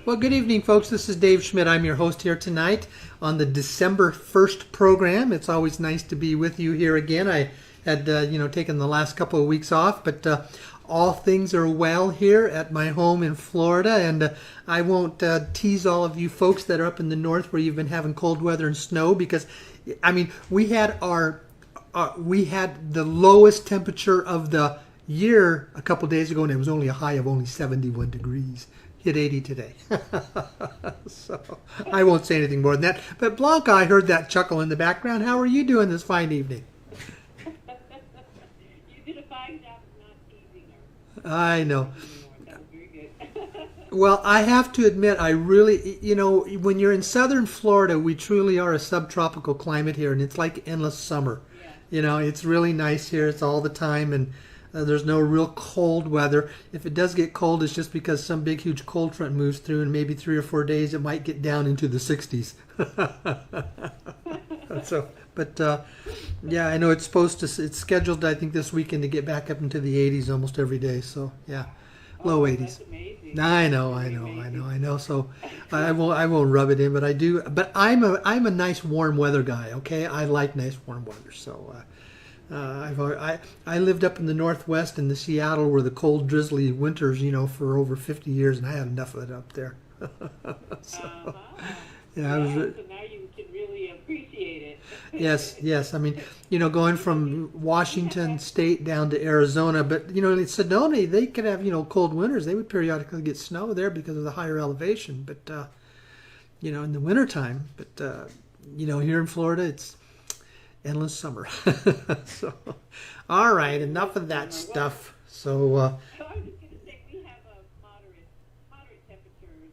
Well, good evening, folks. This is Dave Schmidt. I'm your host here tonight on the December 1st program. It's always nice to be with you here again. I had, taken the last couple of weeks off, but all things are well here at my home in Florida, and I won't tease all of you folks that are up in the north where you've been having cold weather and snow because, we had we had the lowest temperature of the year a couple days ago, and it was only a high of only 71 degrees. Hit 80 today. So I won't say anything more than that. But Blanca, I heard that chuckle in the background. How are you doing this fine evening? You did a fine job of not teasing her. I know. That was very good. Well, I have to admit, I really, when you're in southern Florida, we truly are a subtropical climate here, and it's like endless summer. Yeah. It's really nice here. It's all the time, and there's no real cold weather. If it does get cold, it's just because some big, huge cold front moves through, and maybe 3 or 4 days it might get down into the 60s. Yeah, I know it's it's scheduled, I think, this weekend to get back up into the 80s almost every day. So, yeah, low 80s. That's amazing. I know. So I won't rub it in, but I do. But I'm a nice warm weather guy. Okay, I like nice warm weather. So. I lived up in the Northwest in the Seattle where the cold, drizzly winters, for over 50 years, and I had enough of it up there. So, yeah, so now you can really appreciate it. yes. Going from Washington State down to Arizona, but in Sedona they could have cold winters. They would periodically get snow there because of the higher elevation, but in the wintertime. But here in Florida, it's endless summer. So, all right, enough of that stuff. So, So I was just going to say we have moderate temperatures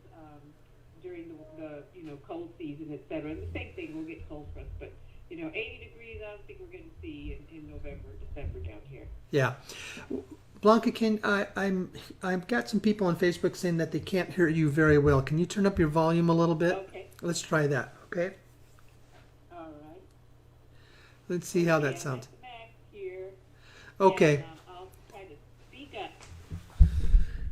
during the cold season, etc. And the same thing, we'll get cold fronts, but 80 degrees. I don't think we're going to see in November, December down here. yeah, Blanca, I've got some people on Facebook saying that they can't hear you very well. Can you turn up your volume a little bit? Okay. Let's try that. Okay. Let's see how that sounds. Okay. And, I'll try to speak up.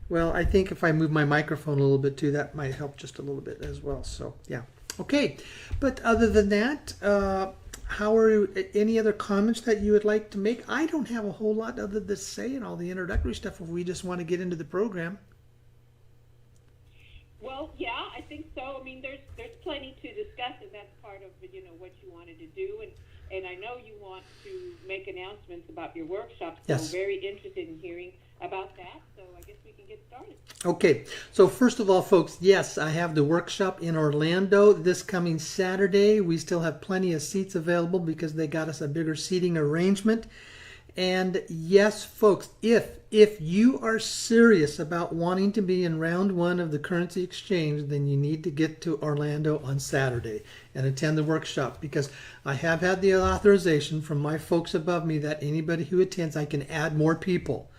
Well, I think if I move my microphone a little bit too, that might help just a little bit as well. So, yeah. Okay. But other than that, any other comments that you would like to make? I don't have a whole lot other to say in all the introductory stuff if we just want to get into the program. Well, yeah, I think so. I mean, there's plenty to discuss, and that's part of what you wanted to do, and I know you want to make announcements about your workshop. So Yes. very interested in hearing about that. So I guess we can get started. Okay, so first of all, folks, yes, I have the workshop in Orlando this coming Saturday. We still have plenty of seats available because they got us a bigger seating arrangement. And yes, folks, if you are serious about wanting to be in round one of the currency exchange, then you need to get to Orlando on Saturday and attend the workshop, because I have had the authorization from my folks above me that anybody who attends, I can add more people.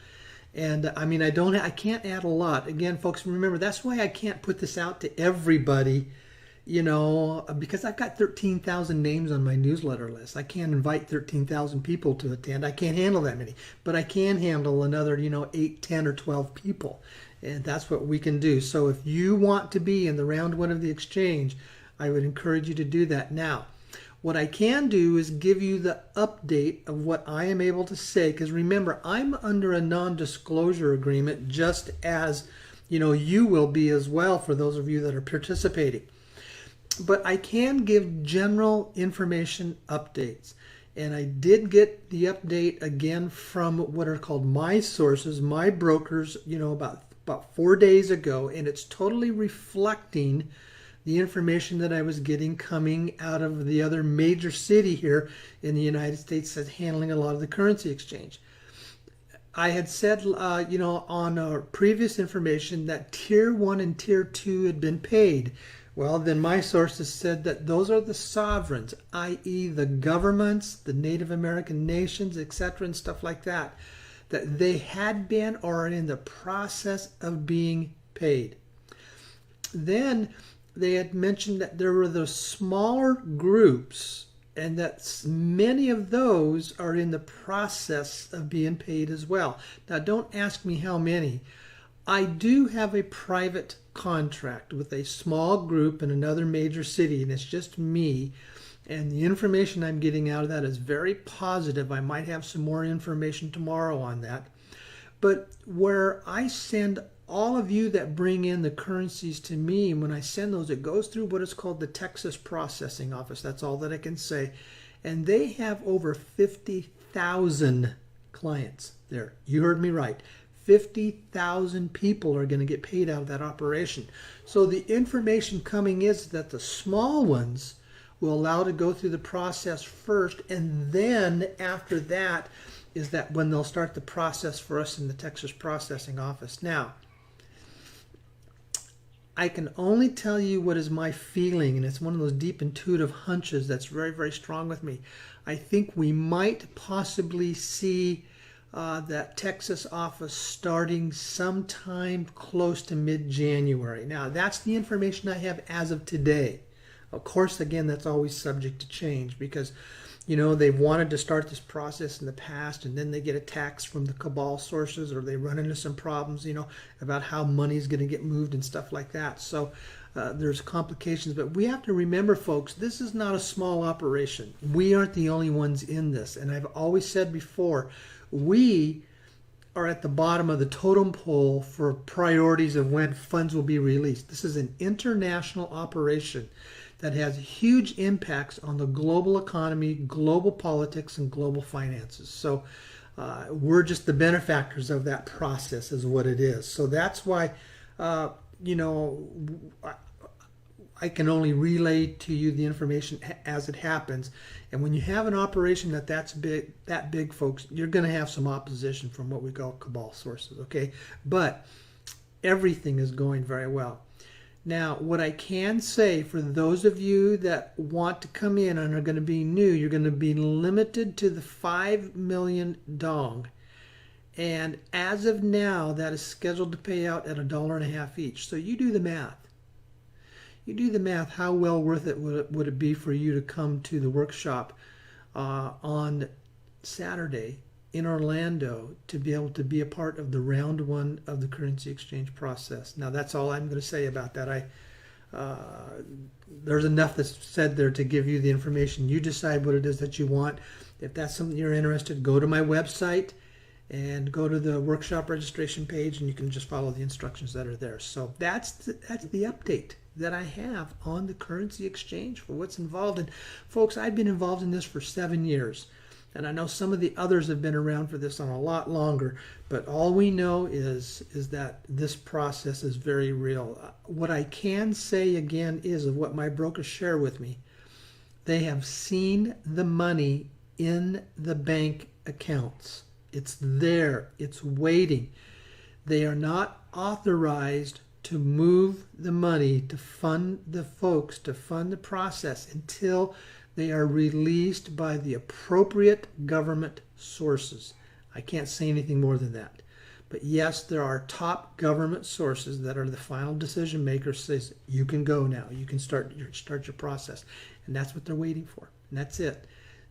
And I can't add a lot. Again, folks, remember, that's why I can't put this out to everybody, because I've got 13,000 names on my newsletter list. I can't invite 13,000 people to attend. I can't handle that many, but I can handle another, 8, 10, or 12 people. And that's what we can do. So if you want to be in the round one of the exchange, I would encourage you to do that. Now, what I can do is give you the update of what I am able to say, because remember, I'm under a non-disclosure agreement, just as, you will be as well for those of you that are participating. But I can give general information updates. And I did get the update again from what are called my sources, my brokers, about 4 days ago. And it's totally reflecting the information that I was getting coming out of the other major city here in the United States that's handling a lot of the currency exchange. I had said, on our previous information that Tier 1 and Tier 2 had been paid. Well, then my sources said that those are the sovereigns, i.e. the governments, the Native American nations, etc., and stuff like that, that they had been or are in the process of being paid. Then they had mentioned that there were those smaller groups, and that many of those are in the process of being paid as well. Now, don't ask me how many. I do have a private contract with a small group in another major city, and it's just me. And the information I'm getting out of that is very positive. I might have some more information tomorrow on that. But where I send all of you that bring in the currencies to me, when I send those, it goes through what is called the Texas Processing Office. That's all that I can say. And they have over 50,000 clients there. You heard me right. 50,000 people are going to get paid out of that operation. So the information coming is that the small ones will allow to go through the process first, and then after that is that when they'll start the process for us in the Texas Processing Office. Now, I can only tell you what is my feeling, and it's one of those deep intuitive hunches that's very, very strong with me. I think we might possibly see that Texas office starting sometime close to mid-January. Now, that's the information I have as of today. Of course, again, that's always subject to change because, you know, they've wanted to start this process in the past, and then they get attacks from the cabal sources, or they run into some problems, you know, about how money is going to get moved and stuff like that. So there's complications, but we have to remember, folks, this is not a small operation. We aren't the only ones in this, and I've always said before, we are at the bottom of the totem pole for priorities of when funds will be released. This is an international operation that has huge impacts on the global economy, global politics, and global finances. So we're just the benefactors of that process is what it is. So that's why, you know, I can only relay to you the information as it happens. And when you have an operation that's big, folks, you're going to have some opposition from what we call cabal sources, okay? But everything is going very well. Now, what I can say for those of you that want to come in and are going to be new, you're going to be limited to the 5 million dong. And as of now, that is scheduled to pay out at $1.50 each. So you do the math. You do the math. How well worth it would it be for you to come to the workshop on Saturday in Orlando to be able to be a part of the round one of the currency exchange process? Now, that's all I'm going to say about that. There's enough that's said there to give you the information. You decide what it is that you want. If that's something you're interested, go to my website and go to the workshop registration page, and you can just follow the instructions that are there. So that's the update that I have on the currency exchange for what's involved. And folks, I've been involved in this for 7 years. And I know some of the others have been around for this on a lot longer, but all we know is that this process is very real. What I can say again is of what my brokers share with me. They have seen the money in the bank accounts. It's there. It's waiting. They are not authorized to move the money to fund the folks, to fund the process until they are released by the appropriate government sources. I can't say anything more than that. But yes, there are top government sources that are the final decision makers. Says you can go now. You can start your process, and that's what they're waiting for. And that's it.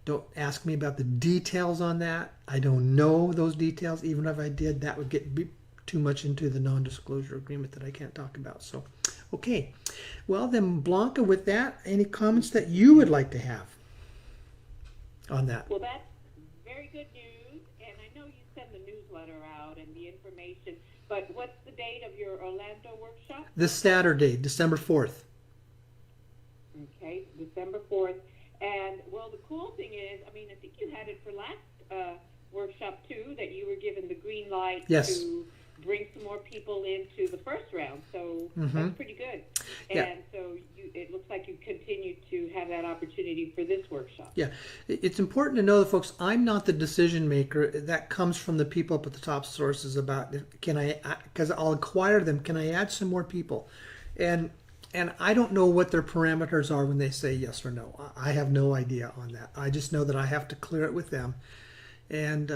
Don't ask me about the details on that. I don't know those details. Even if I did, that would be too much into the non-disclosure agreement that I can't talk about. So, okay. Well, then, Blanca, with that, any comments that you would like to have on that? Well, that's very good news, and I know you send the newsletter out and the information, but what's the date of your Orlando workshop? This Saturday, December 4th. Okay, December 4th. And, well, the cool thing is, I mean, I think you had it for last workshop, too, that you were given the green light yes. to bring some more people into the first round. So that's pretty good. Yeah. And so it looks like you continue to have that opportunity for this workshop. Yeah. It's important to know that, folks, I'm not the decision maker. That comes from the people up at the top sources about, because I'll acquire them, can I add some more people? And I don't know what their parameters are when they say yes or no. I have no idea on that. I just know that I have to clear it with them. And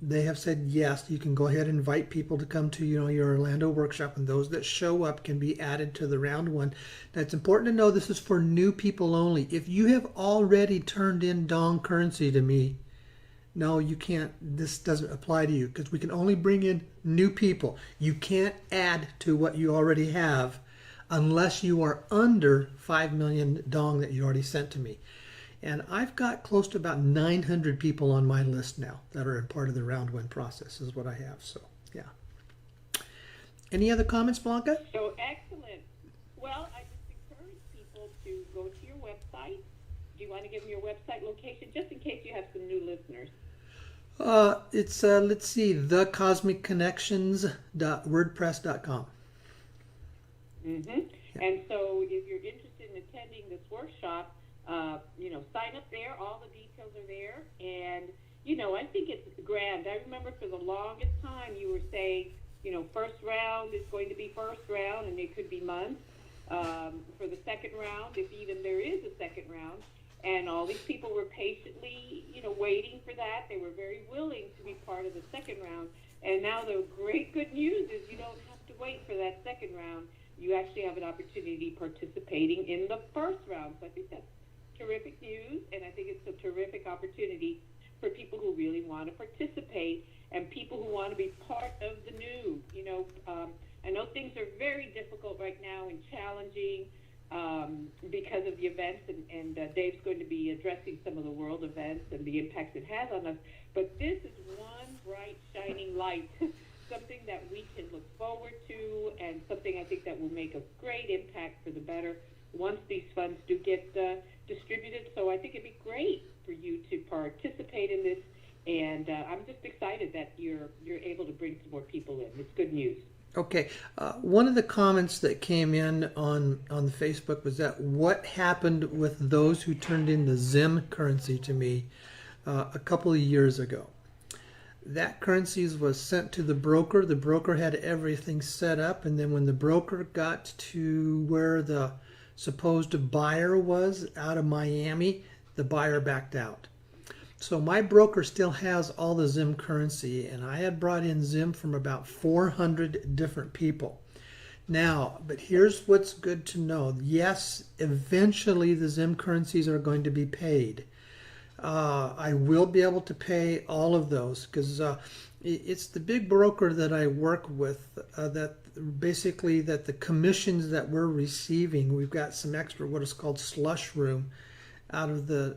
they have said, yes, you can go ahead and invite people to come to your Orlando workshop, and those that show up can be added to the round one. Now, it's important to know this is for new people only. If you have already turned in Dong currency to me, no, you can't, this doesn't apply to you, because we can only bring in new people. You can't add to what you already have unless you are under 5 million dong that you already sent to me. And I've got close to about 900 people on my list now that are a part of the round one process is what I have. So, yeah. Any other comments, Blanca? So excellent. Well, I just encourage people to go to your website. Do you want to give them your website location just in case you have some new listeners? It's, let's see, thecosmicconnections.wordpress.com. Mm-hmm. Yeah. And so if you're interested in attending this workshop, sign up there. All the details are there. And, I think it's grand. I remember for the longest time you were saying, first round is going to be first round, and it could be months. For the second round, if even there is a second round. And all these people were patiently, waiting for that. They were very willing to be part of the second round. And now the great good news is you don't have to wait for that second round. You actually have an opportunity participating in the first round. So I think that's terrific news, and I think it's a terrific opportunity for people who really want to participate and people who want to be part of the new. I know things are very difficult right now and challenging because of the events, and Dave's going to be addressing some of the world events and the impacts it has on us. But this is one bright, shining light, something that we can look forward to, and something I think that will make a great impact for the better once these funds do get distributed. So I think it'd be great for you to participate in this, and I'm just excited that you're able to bring some more people in. It's good news. Okay. One of the comments that came in on the Facebook was that what happened with those who turned in the Zim currency to me a couple of years ago. That currency was sent to the broker. The broker had everything set up, and then when the broker got to where the supposed buyer was out of Miami, the buyer backed out. So my broker still has all the Zim currency, and I had brought in Zim from about 400 different people. Now, but here's what's good to know. Yes, eventually the Zim currencies are going to be paid. I will be able to pay all of those because it's the big broker that I work with that basically that the commissions that we're receiving, we've got some extra what is called slush room out of the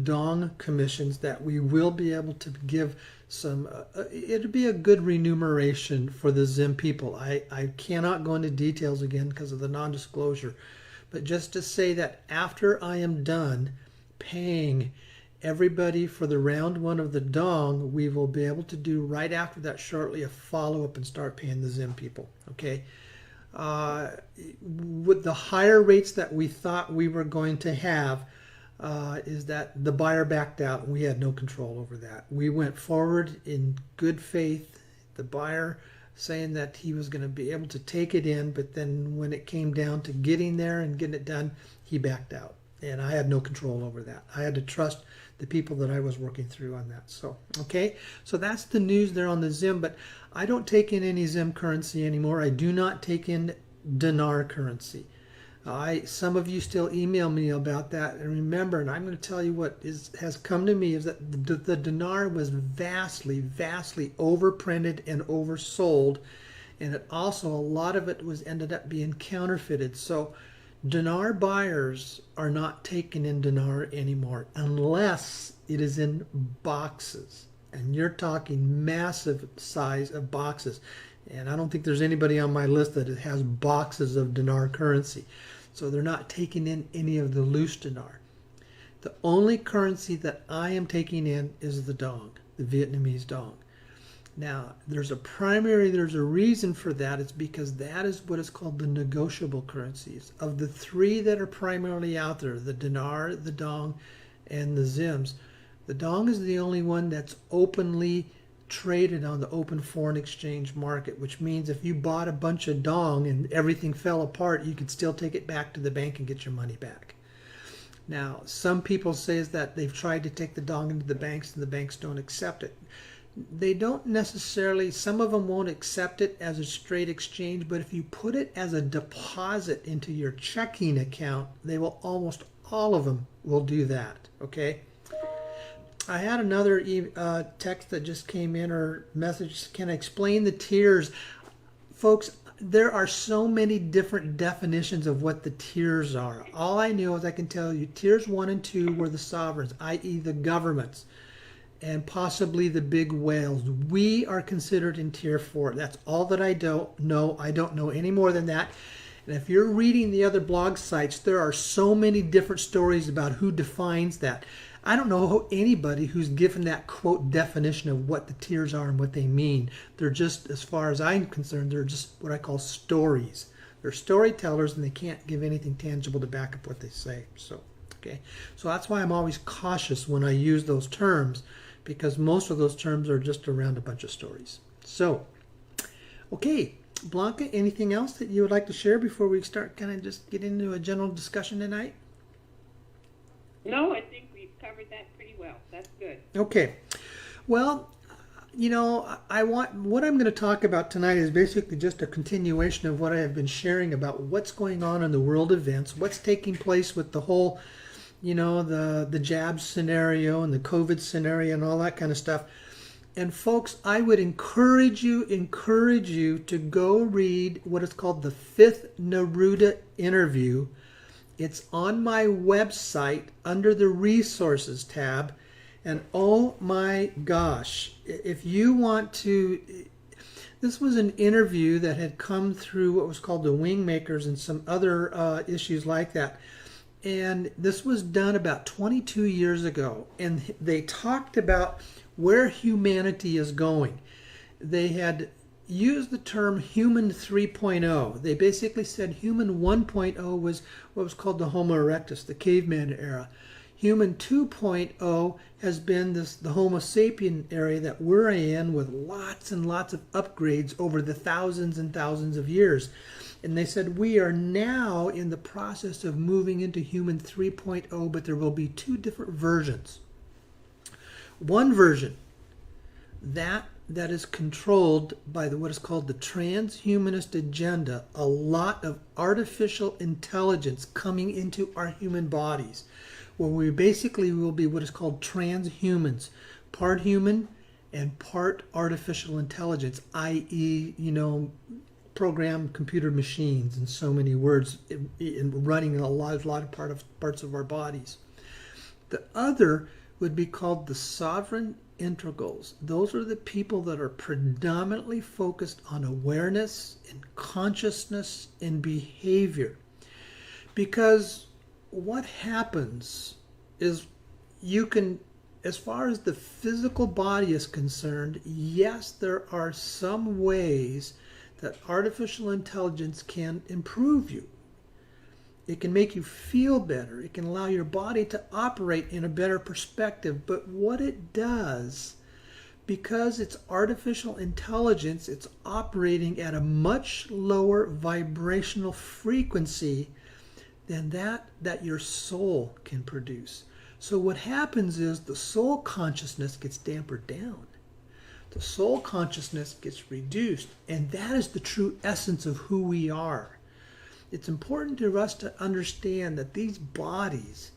dong commissions that we will be able to give some, it'll be a good remuneration for the Zim people. I cannot go into details again because of the non-disclosure, but just to say that after I am done paying everybody for the round one of the dong, we will be able to do right after that shortly a follow-up and start paying the Zim people. Okay. With the higher rates that we thought we were going to have, is that the buyer backed out and we had no control over that. We went forward in good faith, the buyer saying that he was going to be able to take it in, but then when it came down to getting there and getting it done, he backed out. And I had no control over that. I had to trust the people that I was working through on that. So, okay, so that's the news there on the Zim, but I don't take in any Zim currency anymore. I do not take in dinar currency. Some of you still email me about that, and remember, and I'm going to tell you what has come to me is that the dinar was vastly overprinted and oversold, and it also a lot of it was ended up being counterfeited. So dinar buyers are not taking in dinar anymore unless it is in boxes, and you're talking massive size of boxes, and I don't think there's anybody on my list that has boxes of dinar currency. So they're not taking in any of the loose dinar. The only currency that I am taking in is the dong, the Vietnamese dong. Now, there's a reason for that. It's because that is what is called the negotiable currencies. Of the three that are primarily out there, the dinar, the dong, and the zims, the dong is the only one that's openly traded on the open foreign exchange market, which means if you bought a bunch of dong and everything fell apart, you could still take it back to the bank and get your money back. Now, some people say that they've tried to take the dong into the banks and the banks don't accept it. They don't necessarily, some of them won't accept it as a straight exchange, but if you put it as a deposit into your checking account, they will almost all of them will do that, okay? I had another text that just came in, or message. Can I explain the tiers? Folks, there are so many different definitions of what the tiers are. All I know is I can tell you tiers 1 and 2 were the sovereigns, i.e. the governments, and possibly the big whales. We are considered in tier 4. That's all that I don't know. I don't know any more than that. And if you're reading the other blog sites, there are so many different stories about who defines that. I don't know anybody who's given that quote definition of what the tiers are and what they mean. They're just, as far as I'm concerned, they're just what I call stories. They're storytellers, and they can't give anything tangible to back up what they say. So that's why I'm always cautious when I use those terms, because most of those terms are just around a bunch of stories. So, okay, Blanca, anything else that you would like to share before we start kind of just get into a general discussion tonight? No, I think we've covered that pretty well. That's good. Okay. Well, what I'm going to talk about tonight is basically just a continuation of what I have been sharing about what's going on in the world events, what's taking place with the whole, the jab scenario and the COVID scenario and all that kind of stuff. And folks, I would encourage you to go read what is called the 5th Naruto interview. It's on my website under the resources tab. And oh my gosh, if you want to, this was an interview that had come through what was called the Wingmakers and some other issues like that. And this was done about 22 years ago. And they talked about where humanity is going. They had used the term human 3.0. They basically said human 1.0 was what was called the Homo erectus, the caveman era. Human 2.0 has been the Homo sapien area that we're in, with lots and lots of upgrades over the thousands and thousands of years. And they said we are now in the process of moving into human 3.0, but there will be 2 different versions. One version, that is controlled by what is called the transhumanist agenda, a lot of artificial intelligence coming into our human bodies, where we basically will be what is called transhumans, part human and part artificial intelligence, i.e., programmed computer machines, in so many words, in running a lot of parts of our bodies. The other would be called the sovereign integrals. Those are the people that are predominantly focused on awareness and consciousness and behavior. Because what happens is, you can, as far as the physical body is concerned, yes, there are some ways that artificial intelligence can improve you. It can make you feel better. It can allow your body to operate in a better perspective. But what it does, because it's artificial intelligence, it's operating at a much lower vibrational frequency than that your soul can produce. So what happens is the soul consciousness gets dampered down. The soul consciousness gets reduced, and that is the true essence of who we are. It's important to us to understand that these bodies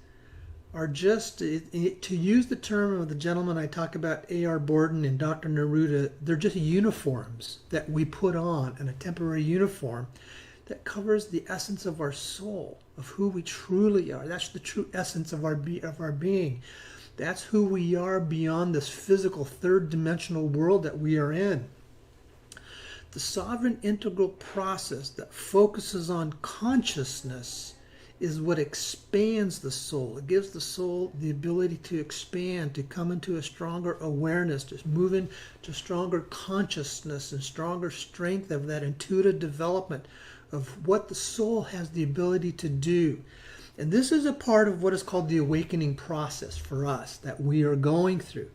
are just, to use the term of the gentleman I talk about, A.R. Borden and Dr. Naruto, they're just uniforms that we put on, and a temporary uniform that covers the essence of our soul, of who we truly are. That's the true essence of our being. That's who we are beyond this physical third-dimensional world that we are in. The sovereign integral process that focuses on consciousness is what expands the soul. It gives the soul the ability to expand, to come into a stronger awareness, to move into stronger consciousness and stronger strength of that intuitive development of what the soul has the ability to do. And this is a part of what is called the awakening process for us that we are going through.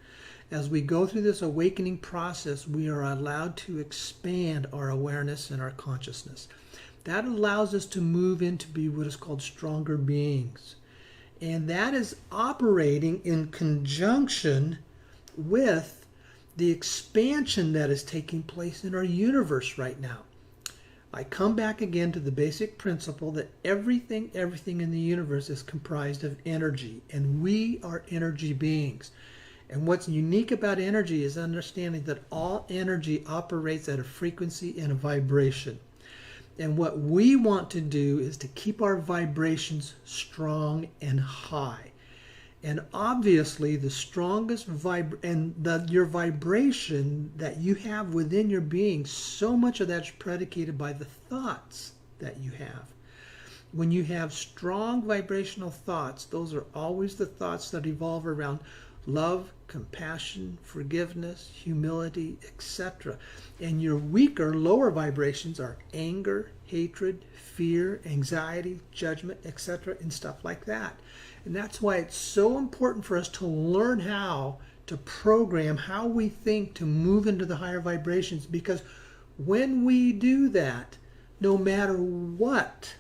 As we go through this awakening process, we are allowed to expand our awareness and our consciousness. That allows us to move into be what is called stronger beings. And that is operating in conjunction with the expansion that is taking place in our universe right now. I come back again to the basic principle that everything in the universe is comprised of energy, and we are energy beings. And what's unique about energy is understanding that all energy operates at a frequency and a vibration. And what we want to do is to keep our vibrations strong and high. And obviously, the strongest your vibration that you have within your being, so much of that's predicated by the thoughts that you have. When you have strong vibrational thoughts, those are always the thoughts that evolve around love, compassion, forgiveness, humility, etc. And your weaker, lower vibrations are anger, hatred, fear, anxiety, judgment, etc., and stuff like that. And that's why it's so important for us to learn how to program how we think to move into the higher vibrations, because when we do that, no matter what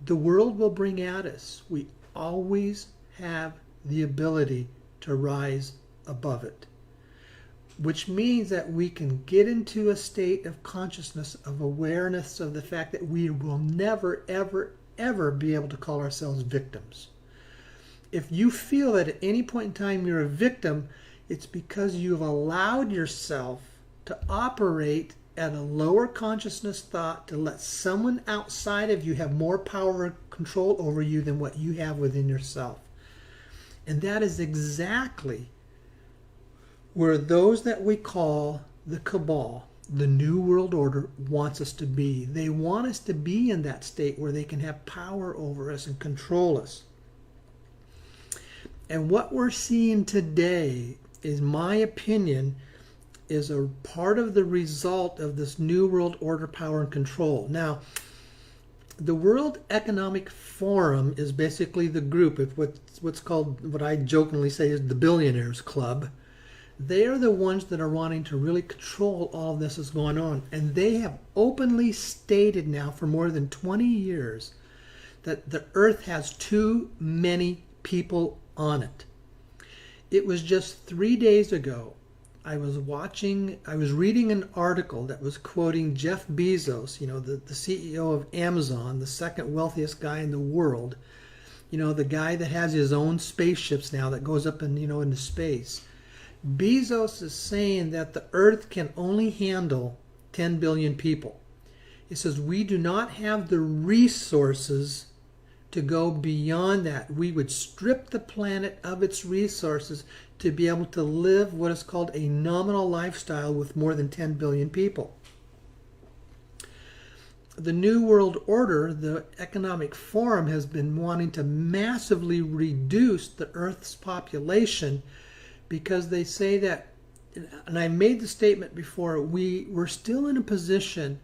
the world will bring at us, we always have the ability to rise above it, which means that we can get into a state of consciousness, of awareness of the fact that we will never, ever, ever be able to call ourselves victims. If you feel that at any point in time you're a victim, it's because you've allowed yourself to operate at a lower consciousness thought, to let someone outside of you have more power and control over you than what you have within yourself. And that is exactly where those that we call the cabal, the New World Order, wants us to be. They want us to be in that state where they can have power over us and control us. And what we're seeing today, is my opinion, is a part of the result of this New World Order power and control. Now, the World Economic Forum is basically the group of what's called, what I jokingly say is the Billionaires Club. They are the ones that are wanting to really control all of this that's going on. And they have openly stated now for more than 20 years that the earth has too many people on it. It was just 3 days ago, I was reading an article that was quoting Jeff Bezos, the CEO of Amazon, the second wealthiest guy in the world, the guy that has his own spaceships now that goes up into space. Bezos is saying that the earth can only handle 10 billion people. He says we do not have the resources to go beyond that. We would strip the planet of its resources to be able to live what is called a nominal lifestyle with more than 10 billion people. The New World Order, the Economic Forum, has been wanting to massively reduce the Earth's population because they say that, and I made the statement before, we're still in a position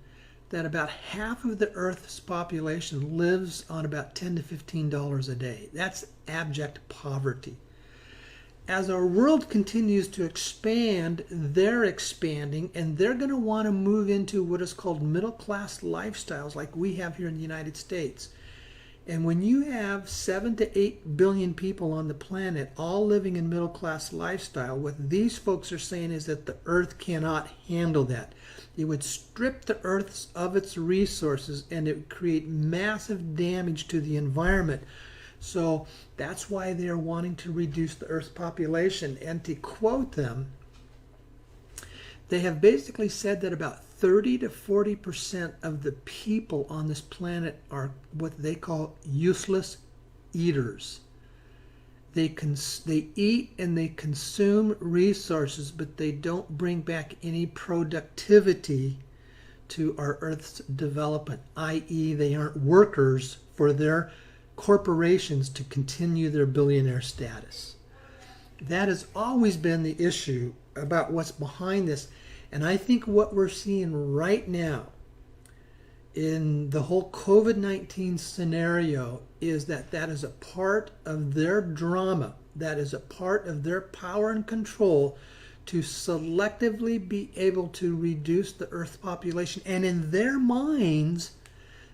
that about half of the Earth's population lives on about $10 to $15 a day. That's abject poverty. As our world continues to expand, they're expanding, and they're going to want to move into what is called middle-class lifestyles like we have here in the United States. And when you have 7 to 8 billion people on the planet all living in middle-class lifestyle, what these folks are saying is that the earth cannot handle that. It would strip the earth of its resources, and it would create massive damage to the environment. So that's why they're wanting to reduce the earth's population. And to quote them, they have basically said that about 30 to 40% of the people on this planet are what they call useless eaters. They eat and they consume resources, but they don't bring back any productivity to our Earth's development, i.e. they aren't workers for their corporations to continue their billionaire status. That has always been the issue about what's behind this. And I think what we're seeing right now in the whole COVID-19 scenario is that is a part of their drama, that is a part of their power and control to selectively be able to reduce the Earth population. And in their minds,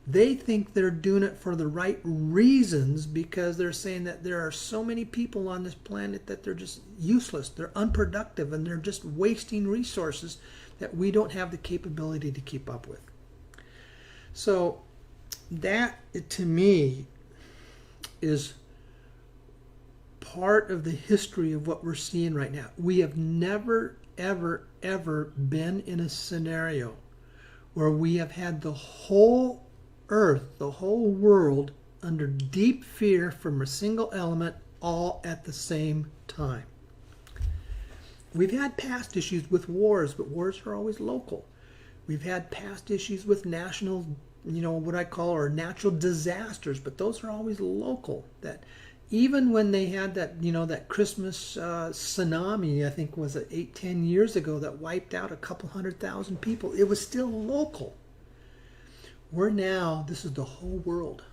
they think they're doing it for the right reasons, because they're saying that there are so many people on this planet that they're just useless, they're unproductive, and they're just wasting resources that we don't have the capability to keep up with. So that, to me, is part of the history of what we're seeing right now. We have never, ever, ever been in a scenario where we have had the whole earth, the whole world, under deep fear from a single element all at the same time. We've had past issues with wars, but wars are always local. We've had past issues with national, what I call our natural disasters, but those are always local. That even when they had that Christmas tsunami, I think was 8-10 years ago, that wiped out a couple 100,000 people, it was still local. This is the whole world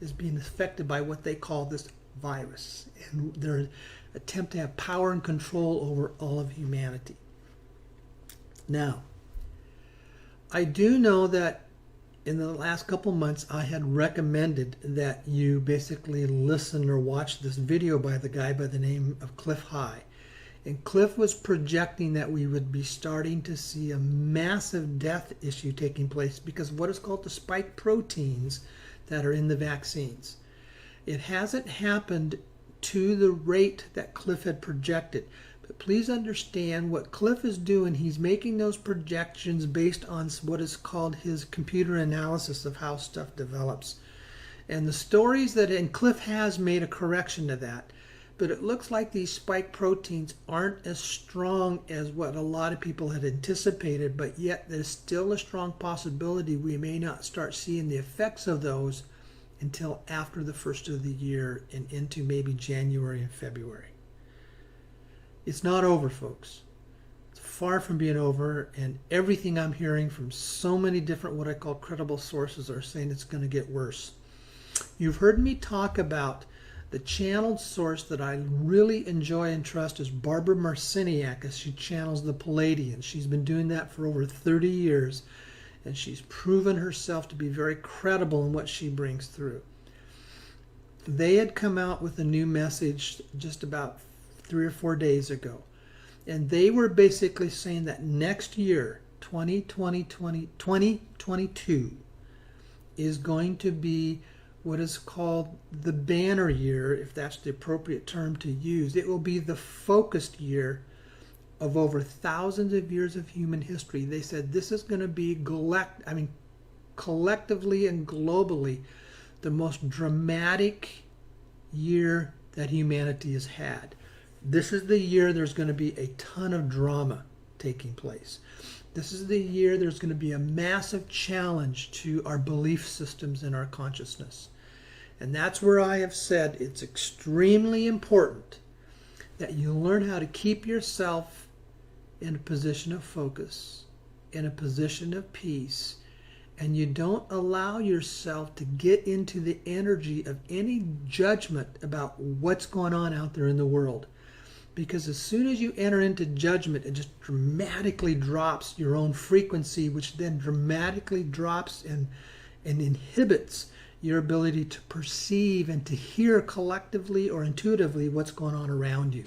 is being affected by what they call this virus, and their attempt to have power and control over all of humanity. Now, I do know that in the last couple months I had recommended that you basically listen or watch this video by the guy by the name of Cliff High. And Cliff was projecting that we would be starting to see a massive death issue taking place because of what is called the spike proteins that are in the vaccines. It hasn't happened to the rate that Cliff had projected. But please understand what Cliff is doing. He's making those projections based on what is called his computer analysis of how stuff develops. And the stories and Cliff has made a correction to that. But it looks like these spike proteins aren't as strong as what a lot of people had anticipated, but yet there's still a strong possibility we may not start seeing the effects of those until after the first of the year and into maybe January and February. It's not over, folks. It's far from being over, and everything I'm hearing from so many different what I call credible sources are saying it's going to get worse. You've heard me talk about the channeled source that I really enjoy and trust is Barbara Marciniak, as she channels the Palladians. She's been doing that for over 30 years, and she's proven herself to be very credible in what she brings through. They had come out with a new message just about 3 or 4 days ago, and they were basically saying that next year, 2022, is going to be what is called the banner year, if that's the appropriate term to use. It will be the focused year of over thousands of years of human history. They said this is going to be collectively and globally the most dramatic year that humanity has had. This is the year there's going to be a ton of drama taking place. This is the year there's going to be a massive challenge to our belief systems and our consciousness. And that's where I have said it's extremely important that you learn how to keep yourself in a position of focus, in a position of peace, and you don't allow yourself to get into the energy of any judgment about what's going on out there in the world. Because as soon as you enter into judgment, it just dramatically drops your own frequency, which then dramatically drops and inhibits your ability to perceive and to hear collectively or intuitively what's going on around you.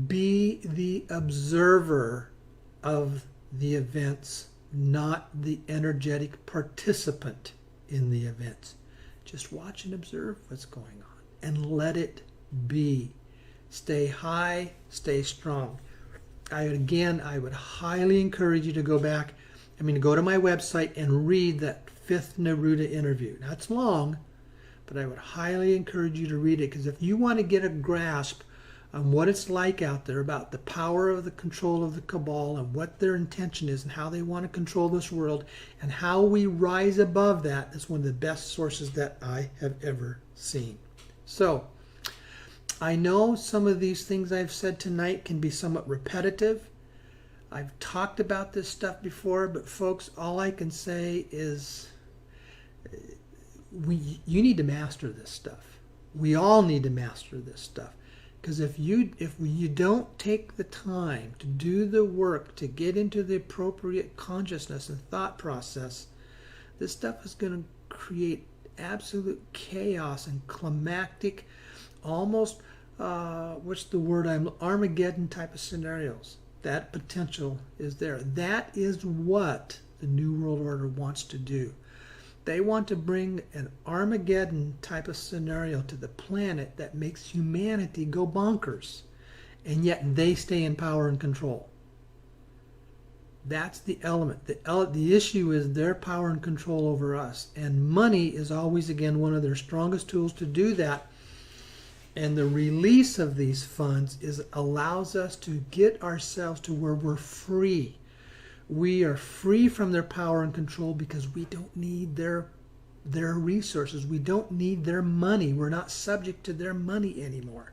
Be the observer of the events, not the energetic participant in the events. Just watch and observe what's going on and let it be. Stay high, stay strong. I would highly encourage you to go to my website and read that 5th Naruto interview. Now, it's long, but I would highly encourage you to read it, because if you want to get a grasp on what it's like out there, about the power of the control of the cabal and what their intention is and how they want to control this world and how we rise above that, is one of the best sources that I have ever seen. So, I know some of these things I've said tonight can be somewhat repetitive. I've talked about this stuff before, but folks, all I can say is you need to master this stuff. We all need to master this stuff. Because if you don't take the time to do the work to get into the appropriate consciousness and thought process, this stuff is going to create absolute chaos and climactic, almost Armageddon type of scenarios. That potential is there. That is what the New World Order wants to do. They want to bring an Armageddon type of scenario to the planet that makes humanity go bonkers, and yet they stay in power and control. That's the element. The issue is their power and control over us, and money is always, again, one of their strongest tools to do that. And the release of these funds allows us to get ourselves to where we're free. We are free from their power and control because we don't need their resources. We don't need their money. We're not subject to their money anymore.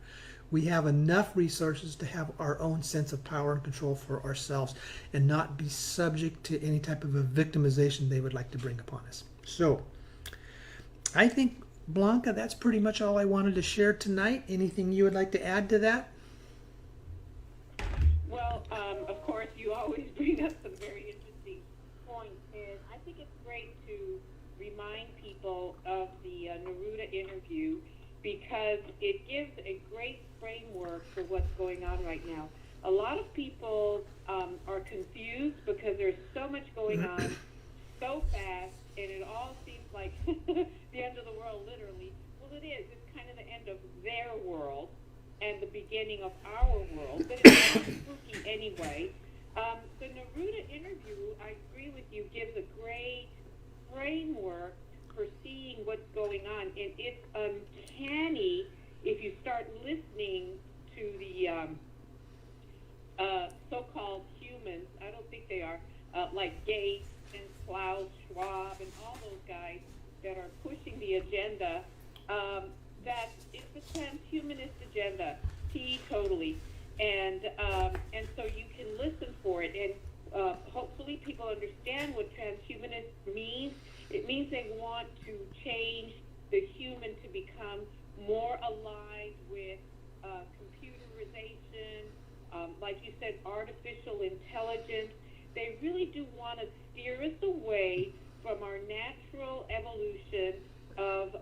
We have enough resources to have our own sense of power and control for ourselves and not be subject to any type of a victimization they would like to bring upon us. So, I think, Blanca, that's pretty much all I wanted to share tonight. Anything you would like to add to that? Well, of course, you always bring up some very interesting points, and I think it's great to remind people of the Naruto interview because it gives a great framework for what's going on right now. A lot of people are confused because there's so much going on so fast, and it all seems like the end of the world, literally. Well, it is. It's kind of the end of their world and the beginning of our world, but it's kind of spooky anyway. The Naruto interview, I agree with you, gives a great framework for seeing what's going on, and it's uncanny if you start listening to the so-called humans. I don't think they are, like Gates and Klaus Schwab and all those guys that are pushing the agenda, that it's a transhumanist agenda, totally. And so you can listen for it, and hopefully people understand what transhumanist means. It means they want to change the human to become more aligned with computerization, like you said, artificial intelligence. They really do want to steer us away from our natural evolution of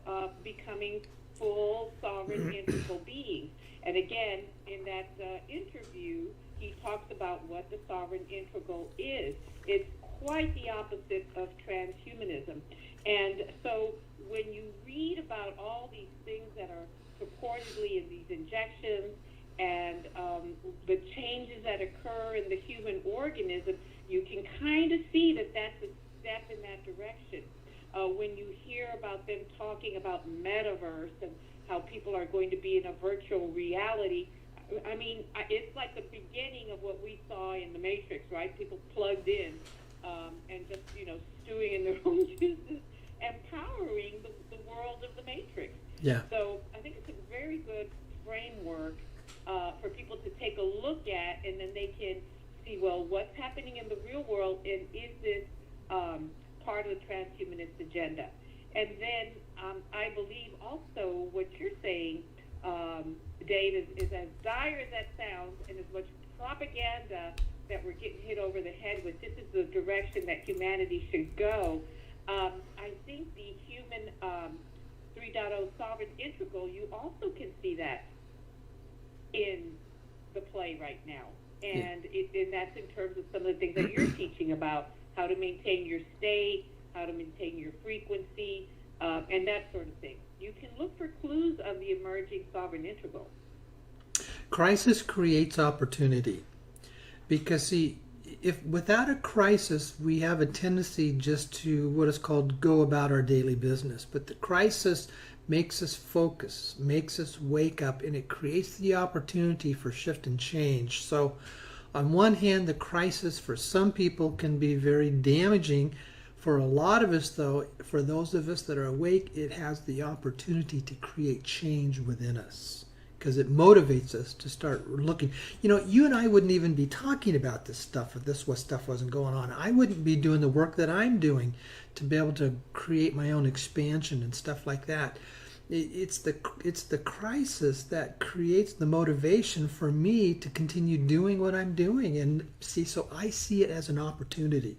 becoming full, sovereign, integral beings. And again, in that interview, he talks about what the sovereign integral is. It's quite the opposite of transhumanism. And so when you read about all these things that are purportedly in these injections and the changes that occur in the human organism, you can kind of see that that's a step in that direction. When you hear about them talking about metaverse and how people are going to be in a virtual reality, I mean, it's like the beginning of what we saw in the Matrix, right? People plugged in and just, stewing in their own juices and powering the world of the Matrix. Yeah. So I think it's a very good framework for people to take a look at, and then they can see, well, what's happening in the real world, and is this part of the transhumanist agenda? And then I believe also what you're saying, Dave, is as dire as that sounds, and as much propaganda that we're getting hit over the head with, this is the direction that humanity should go. I think the human 3.0 sovereign integral, you also can see that in the play right now. And, and that's in terms of some of the things that you're teaching about, how to maintain your state, how to maintain your frequency, and that sort of thing. You can look for clues of the emerging sovereign integral. Crisis creates opportunity. Because, see, if without a crisis, we have a tendency just to what is called go about our daily business. But the crisis makes us focus, makes us wake up, and it creates the opportunity for shift and change. So on one hand, the crisis for some people can be very damaging. For a lot of us, though, for those of us that are awake, it has the opportunity to create change within us because it motivates us to start looking. You and I wouldn't even be talking about this stuff if this stuff wasn't going on. I wouldn't be doing the work that I'm doing to be able to create my own expansion and stuff like that. It's the crisis that creates the motivation for me to continue doing what I'm doing. And see, so I see it as an opportunity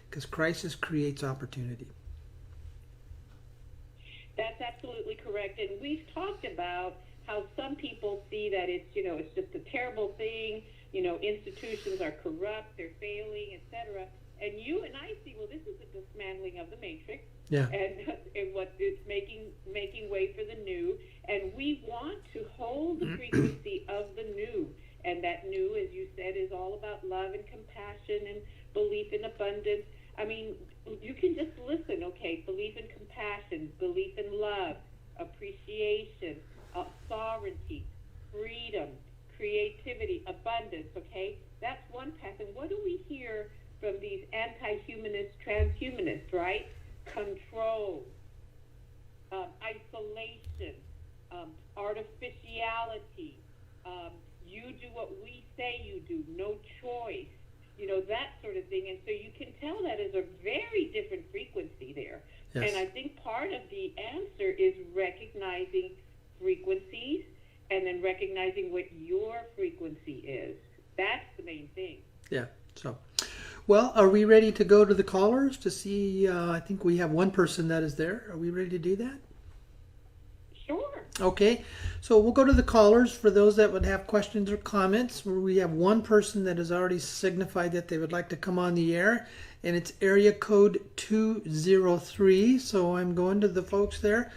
because crisis creates opportunity. That's absolutely correct. And we've talked about how some people see that it's just a terrible thing, institutions are corrupt, they're failing, etc. And you and I see, well, this is a dismantling of the matrix, Yeah. and what it's making way for the new. And we want to hold the frequency of the new. And that new, as you said, is all about love and compassion and belief in abundance. I mean, you can just listen, okay? Belief in compassion, belief in love, appreciation, sovereignty, freedom, creativity, abundance, okay? That's one path. And what do we hear from these anti-humanists, transhumanists, right? Control, isolation, artificiality, you do what we say you do, no choice, that sort of thing. And so you can tell that is a very different frequency there. Yes. And I think part of the answer is recognizing frequencies and then recognizing what your frequency is. That's the main thing. Yeah. So, well, are we ready to go to the callers to see? I think we have one person that is there. Are we ready to do that? Sure. Okay. So we'll go to the callers for those that would have questions or comments. We have one person that has already signified that they would like to come on the air, and it's area code 203. So I'm going to the folks there.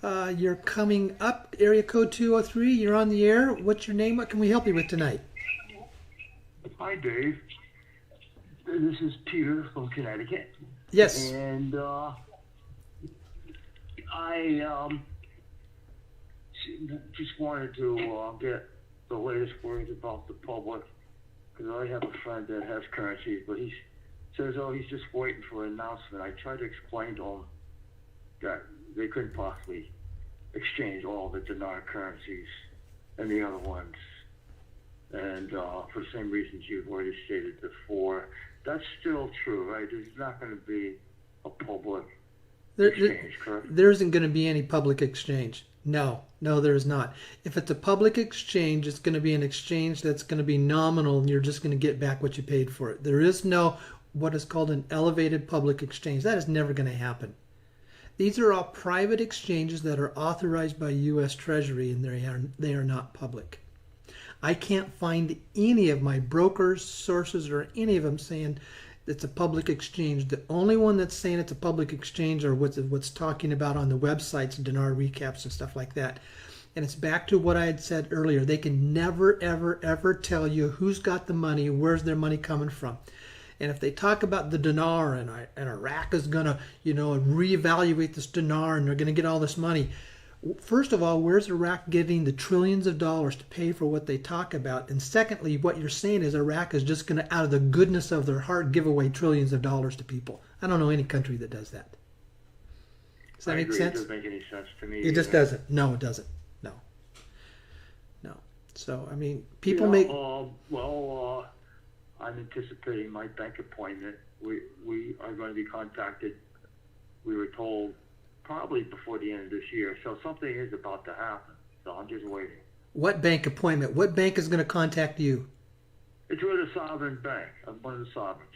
You're coming up, area code 203. You're on the air. What's your name? What can we help you with tonight? Hi, Dave. This is Peter from Connecticut. Yes. And I just wanted to get the latest words about the public, because I have a friend that has currencies, but he says, he's just waiting for an announcement. I tried to explain to him that they couldn't possibly exchange all the dinar currencies and the other ones. And for the same reasons you've already stated before, that's still true, right? There's not going to be a public exchange, correct? There isn't going to be any public exchange. No, there is not. If it's a public exchange, it's going to be an exchange that's going to be nominal, and you're just going to get back what you paid for it. There is no what is called an elevated public exchange. That is never going to happen. These are all private exchanges that are authorized by U.S. Treasury, and they are not public. I can't find any of my brokers, sources, or any of them saying it's a public exchange. The only one that's saying it's a public exchange are what's talking about on the websites, dinar recaps and stuff like that. And it's back to what I had said earlier. They can never, ever, ever tell you who's got the money, where's their money coming from. And if they talk about the dinar and Iraq is going to, reevaluate this dinar and they're going to get all this money. First of all, where's Iraq getting the trillions of dollars to pay for what they talk about? And secondly, what you're saying is Iraq is just going to, out of the goodness of their heart, give away trillions of dollars to people. I don't know any country that does that. Does that make sense? It doesn't make any sense to me. It just doesn't. No, it doesn't. No. So, I mean, people make... I'm anticipating my bank appointment. We are going to be contacted, we were told, probably before the end of this year. So something is about to happen. So I'm just waiting. What bank appointment? What bank is going to contact you? It's with a sovereign bank. I'm one of the sovereigns.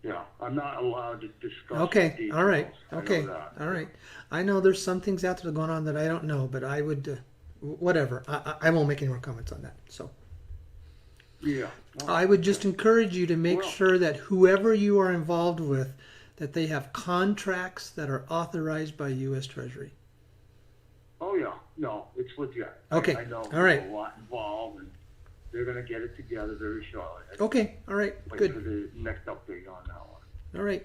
Yeah, I'm not allowed to discuss Okay, details. all right. I know Okay, that. all right. I know there's some things out there going on that I don't know, but I would, whatever. I won't make any more comments on that. So Yeah. Well, I would just encourage you to make sure that whoever you are involved with, that they have contracts that are authorized by U.S. Treasury. Oh, yeah. No, it's legit. Okay, I know all right. there's a lot involved, and they're going to get it together very shortly. Okay, all right, Wait good. for the next update on that one. All right.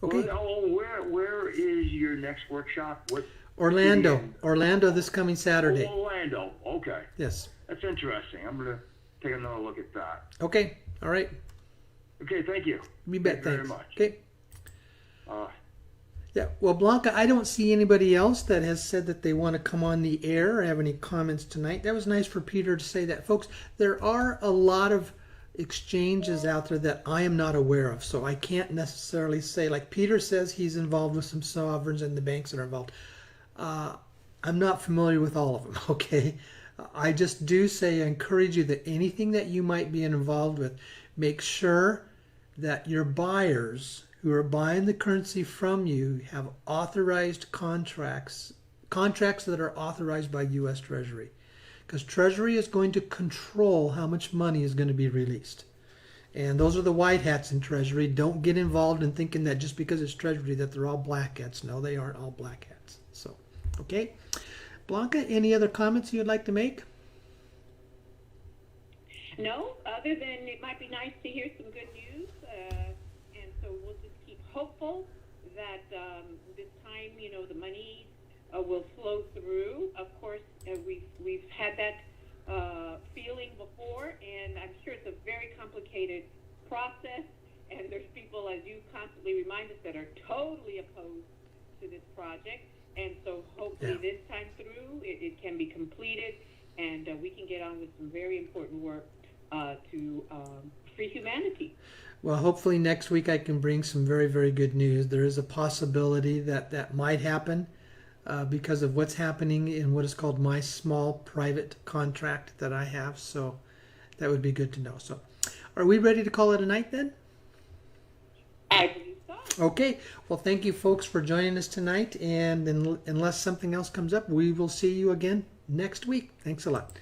Okay. Where is your next workshop? What? Orlando. city? Orlando this coming Saturday. Orlando. Okay. Yes. That's interesting. I'm going to take another look at that. Okay, all right. Okay, thank you. You bet, Thank you very thanks. much. Okay. Yeah, well, Blanca, I don't see anybody else that has said that they want to come on the air or have any comments tonight. That was nice for Peter to say that. Folks, there are a lot of exchanges out there that I am not aware of, so I can't necessarily say, like Peter says he's involved with some sovereigns and the banks that are involved. I'm not familiar with all of them, okay? I just do say I encourage you that anything that you might be involved with, make sure that your buyers who are buying the currency from you have authorized contracts that are authorized by U.S. Treasury. Because Treasury is going to control how much money is going to be released. And those are the white hats in Treasury. Don't get involved in thinking that just because it's Treasury that they're all black hats. No, they aren't all black hats. So, okay. Blanca, any other comments you'd like to make? No, other than it might be nice to hear some good news, and so we'll just keep hopeful that this time, the money will flow through. Of course, we've had that feeling before, and I'm sure it's a very complicated process, and there's people, as you constantly remind us, that are totally opposed to this project, and so hopefully this time through it can be completed, and we can get on with some very important work to free humanity. Well, hopefully next week I can bring some very, very good news. There is a possibility that might happen because of what's happening in what is called my small private contract that I have. So that would be good to know. So are we ready to call it a night then? I believe so. Okay. Well, thank you folks for joining us tonight. And unless something else comes up, we will see you again next week. Thanks a lot.